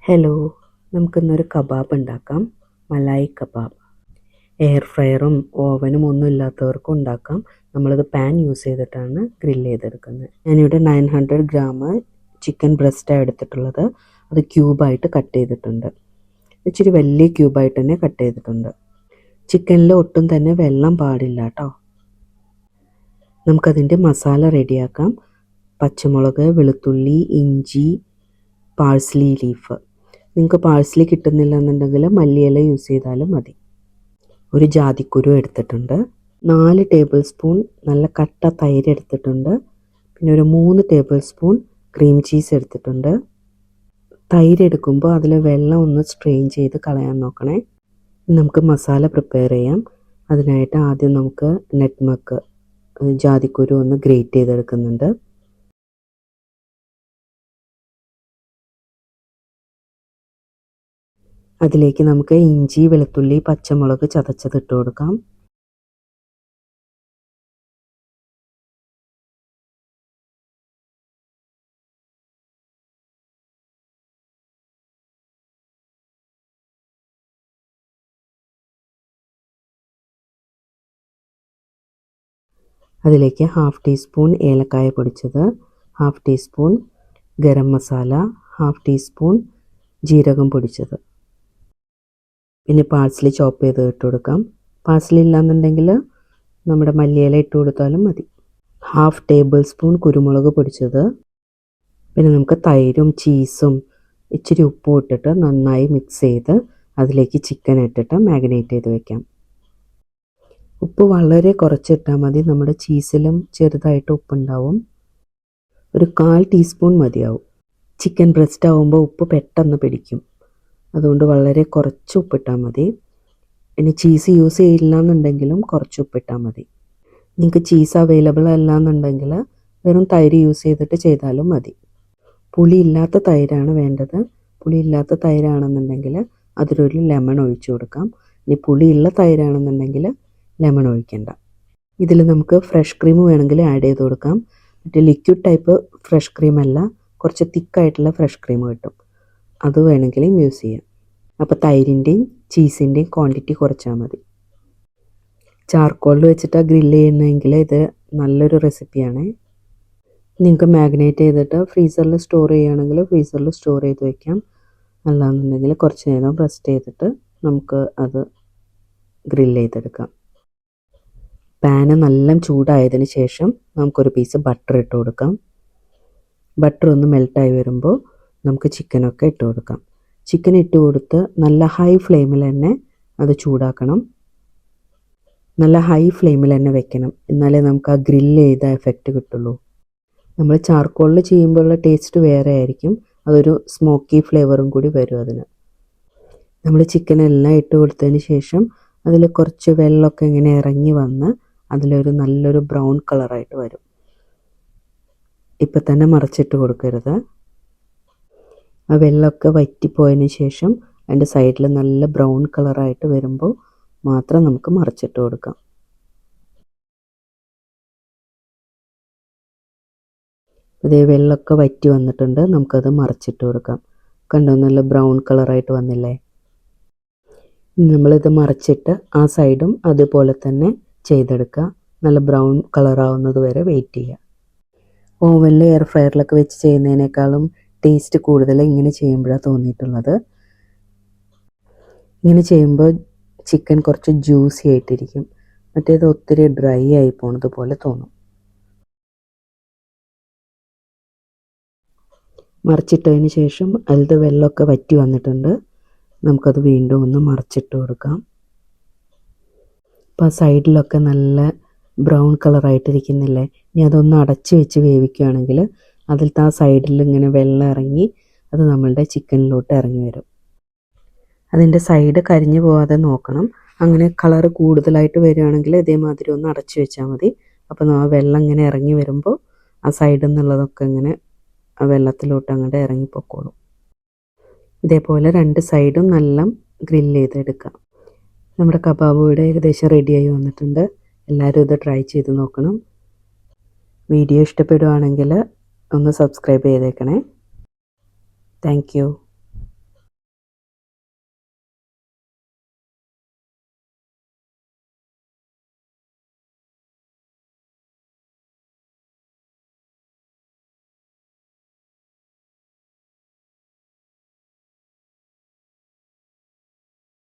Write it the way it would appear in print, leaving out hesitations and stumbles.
Hello, നമുക്കിന്നൊരു kebab ഉണ്ടാക്കാം. Malai kebab. Air ഫ്രയറും ഓവനും ഒന്നും ഇല്ലാത്തവർക്കും ഉണ്ടാക്കാം. നമ്മളിത് പാൻ യൂസ് ചെയ്തിട്ടാണ് ഗ്രില്ല് ചെയ്തെടുക്കുന്നത്. ഞാനിവിടെ 900 ഗ്രാം ചിക്കൻ ബ്രസ്റ്റാണ് എടുത്തിട്ടുള്ളത്. അത് ക്യൂബായിട്ട് കട്ട് ചെയ്തിട്ടുണ്ട്. ഇച്ചിരി വലിയ ക്യൂബായിട്ട് തന്നെ കട്ട് ചെയ്തിട്ടുണ്ട്. ചിക്കനിൽ ഒട്ടും തന്നെ വെള്ളം പാടില്ല കേട്ടോ. നമുക്കതിൻ്റെ മസാല റെഡിയാക്കാം. പച്ചമുളക്, വെളുത്തുള്ളി, ഇഞ്ചി, പാഴ്സ്ലി ലീഫ്. നിങ്ങൾക്ക് പാഴ്സ്ലി കിട്ടുന്നില്ല എന്നുണ്ടെങ്കിൽ മല്ലിയില യൂസ് ചെയ്താലും മതി. ഒരു ജാതിക്കുരു എടുത്തിട്ടുണ്ട്. 4 ടേബിൾ സ്പൂൺ നല്ല കട്ട തൈര് എടുത്തിട്ടുണ്ട്. പിന്നെ ഒരു 3 ടേബിൾ സ്പൂൺ ക്രീം ചീസ് എടുത്തിട്ടുണ്ട്. തൈര് എടുക്കുമ്പോൾ അതിൽ വെള്ളം ഒന്ന് സ്ട്രെയിൻ ചെയ്ത് കളയാൻ നോക്കണേ. നമുക്ക് മസാല പ്രിപ്പയർ ചെയ്യാം. അതിനായിട്ട് ആദ്യം നമുക്ക് നട്ട്മഗ്, ജാതിക്കുരു ഒന്ന് ഗ്രേറ്റ് ചെയ്തെടുക്കുന്നുണ്ട്. അതിലേക്ക് നമുക്ക് ഇഞ്ചി, വെളുത്തുള്ളി, പച്ചമുളക് ചതച്ചതിട്ട് കൊടുക്കാം. അതിലേക്ക് 1/2 ടീസ്പൂൺ ഏലക്കായ പൊടിച്ചത്, 1/2 ടീസ്പൂൺ ഗരം മസാല, 1/2 ടീസ്പൂൺ ജീരകം പൊടിച്ചത്, പിന്നെ പാഴ്സ്ലി ചോപ്പ് ചെയ്ത് ഇട്ട് കൊടുക്കാം. പാഴ്സ്ലി ഇല്ലാന്നുണ്ടെങ്കിൽ നമ്മുടെ മല്ലിയില ഇട്ട് കൊടുത്താലും മതി. 1/2 ടേബിൾ സ്പൂൺ കുരുമുളക് പൊടിച്ചത്. പിന്നെ നമുക്ക് തൈരും ചീസും ഇച്ചിരി ഉപ്പും ഇട്ടിട്ട് നന്നായി മിക്സ് ചെയ്ത് അതിലേക്ക് ചിക്കൻ ഇട്ടിട്ട് മാഗ്നേറ്റ് ചെയ്ത് വെക്കാം. ഉപ്പ് വളരെ കുറച്ചിട്ടാൽ മതി. നമ്മുടെ ചീസിലും ചെറുതായിട്ട് ഉപ്പുണ്ടാവും. ഒരു 1/4 ടീസ്പൂൺ മതിയാവും. ചിക്കൻ ബ്രസ്റ്റ് ആവുമ്പോൾ ഉപ്പ് പെട്ടെന്ന് പിടിക്കും. അതുകൊണ്ട് വളരെ കുറച്ച് ഉപ്പിട്ടാൽ മതി. ഇനി ചീസ് യൂസ് ചെയ്യില്ല എന്നുണ്ടെങ്കിലും കുറച്ച് ഉപ്പിട്ടാൽ മതി. നിങ്ങൾക്ക് ചീസ് അവൈലബിൾ അല്ല എന്നുണ്ടെങ്കിൽ വെറും തൈര് യൂസ് ചെയ്തിട്ട് ചെയ്താലും മതി. പുളി ഇല്ലാത്ത തൈരാണ് വേണ്ടത്. പുളി ഇല്ലാത്ത തൈരാണെന്നുണ്ടെങ്കിൽ അതിലൊരു ലെമൺ ഒഴിച്ചു കൊടുക്കാം. ഇനി പുളിയുള്ള തൈരാണെന്നുണ്ടെങ്കിൽ ലെമൺ ഒഴിക്കണ്ട. ഇതിൽ നമുക്ക് ഫ്രഷ് ക്രീം വേണമെങ്കിൽ ആഡ് ചെയ്ത് കൊടുക്കാം. മറ്റേ ലിക്വിഡ് ടൈപ്പ് ഫ്രഷ് ക്രീം അല്ല, കുറച്ച് തിക്കായിട്ടുള്ള ഫ്രഷ് ക്രീം കിട്ടും. അത് വേണമെങ്കിലും യൂസ് ചെയ്യാം. അപ്പോൾ തൈരിൻ്റെയും ചീസിൻ്റെയും ക്വാണ്ടിറ്റി കുറച്ചാൽ മതി. ചാർക്കോളിൽ വെച്ചിട്ടാണ് ഗ്രില്ല് ചെയ്യുന്നതെങ്കിൽ ഇത് നല്ലൊരു റെസിപ്പിയാണ്. നിങ്ങൾക്ക് മാഗ്നേറ്റ് ചെയ്തിട്ട് ഫ്രീസറിൽ സ്റ്റോർ ചെയ്യുകയാണെങ്കിൽ ഫ്രീസറിൽ സ്റ്റോർ ചെയ്ത് വയ്ക്കാം. അല്ലാന്നുണ്ടെങ്കിൽ കുറച്ച് നേരം റെസ്റ്റ് ചെയ്തിട്ട് നമുക്ക് അത് ഗ്രില്ല് ചെയ്തെടുക്കാം. പാന് നല്ല ചൂടായതിന് ശേഷം നമുക്കൊരു പീസ് ബട്ടർ ഇട്ട് കൊടുക്കാം. ബട്ടർ ഒന്ന് മെൽട്ടായി വരുമ്പോൾ നമുക്ക് ചിക്കനൊക്കെ ഇട്ട് കൊടുക്കാം. ചിക്കൻ ഇട്ട് കൊടുത്ത് നല്ല ഹൈ ഫ്ലെയിമിൽ തന്നെ അത് ചൂടാക്കണം. നല്ല ഹൈ ഫ്ലെയിമിൽ തന്നെ വെക്കണം. എന്നാലേ നമുക്ക് ആ ഗ്രില്ല് ചെയ്ത എഫക്റ്റ് കിട്ടുള്ളൂ. നമ്മൾ ചാർക്കോളിൽ ചെയ്യുമ്പോഴുള്ള ടേസ്റ്റ് വേറെ ആയിരിക്കും. അതൊരു സ്മോക്കി ഫ്ലേവറും കൂടി വരും അതിന്. നമ്മൾ ചിക്കനെല്ലാം ഇട്ട് കൊടുത്തതിന് ശേഷം അതിൽ കുറച്ച് വെള്ളമൊക്കെ ഇങ്ങനെ ഇറങ്ങി വന്ന് അതിലൊരു നല്ലൊരു ബ്രൗൺ കളറായിട്ട് വരും. ഇപ്പം തന്നെ മറിച്ചിട്ട് കൊടുക്കരുത്. ആ വെള്ളമൊക്കെ വറ്റിപ്പോയതിന് ശേഷം അതിൻ്റെ സൈഡിൽ നല്ല ബ്രൗൺ കളറായിട്ട് വരുമ്പോൾ മാത്രം നമുക്ക് മറിച്ചിട്ട് കൊടുക്കാം. അതേ വെള്ളമൊക്കെ വറ്റി വന്നിട്ടുണ്ട്. നമുക്കത് മറിച്ചിട്ട് കൊടുക്കാം. കണ്ടോ, നല്ല ബ്രൗൺ കളറായിട്ട് വന്നില്ലേ? നമ്മളിത് മറിച്ചിട്ട് ആ സൈഡും അതുപോലെ തന്നെ ചെയ്തെടുക്കുക. നല്ല ബ്രൗൺ കളറാവുന്നത് വരെ വെയിറ്റ് ചെയ്യുക. ഓവനിൽ എയർ ഫ്രയറിലൊക്കെ വെച്ച് ചെയ്യുന്നതിനേക്കാളും ടേസ്റ്റ് കൂടുതൽ ഇങ്ങനെ ചെയ്യുമ്പോഴാണ് തോന്നിയിട്ടുള്ളത്. ഇങ്ങനെ ചെയ്യുമ്പോൾ ചിക്കൻ കുറച്ച് ജ്യൂസി ആയിട്ടിരിക്കും. മറ്റേത് ഒത്തിരി ഡ്രൈ ആയി പോണത് പോലെ തോന്നും. മറിച്ചിട്ടതിന് ശേഷം അതിലത്തെ വെള്ളമൊക്കെ വറ്റി വന്നിട്ടുണ്ട്. നമുക്കത് വീണ്ടും ഒന്ന് മറിച്ചിട്ട് കൊടുക്കാം. അപ്പോൾ ആ സൈഡിലൊക്കെ നല്ല ബ്രൗൺ കളറായിട്ടിരിക്കുന്നില്ലേ? ഇനി അതൊന്ന് അടച്ച് വെച്ച് വേവിക്കുകയാണെങ്കിൽ അതിലത്തെ ആ സൈഡിൽ ഇങ്ങനെ വെള്ളം ഇറങ്ങി അത് നമ്മളുടെ ചിക്കനിലോട്ട് ഇറങ്ങി വരും. അതിൻ്റെ സൈഡ് കരിഞ്ഞു പോകാതെ നോക്കണം. അങ്ങനെ കളർ കൂടുതലായിട്ട് വരികയാണെങ്കിൽ ഇതേമാതിരി ഒന്ന് അടച്ചു വെച്ചാൽ മതി. അപ്പോൾ ആ വെള്ളം ഇങ്ങനെ ഇറങ്ങി വരുമ്പോൾ ആ സൈഡിൽ നിന്നുള്ളതൊക്കെ ഇങ്ങനെ ആ വെള്ളത്തിലോട്ട് അങ്ങോട്ട് ഇറങ്ങിപ്പോക്കോളും. ഇതേപോലെ 2 സൈഡും നല്ല ഗ്രില്ല് ചെയ്തെടുക്കാം. നമ്മുടെ കബാബ് ഇവിടെ ഏകദേശം റെഡിയായി വന്നിട്ടുണ്ട്. എല്ലാവരും ഇത് ട്രൈ ചെയ്ത് നോക്കണം. വീഡിയോ ഇഷ്ടപ്പെടുകയാണെങ്കിൽ ഒന്ന് സബ്സ്ക്രൈബ് ചെയ്തേക്കണേ. Thank you.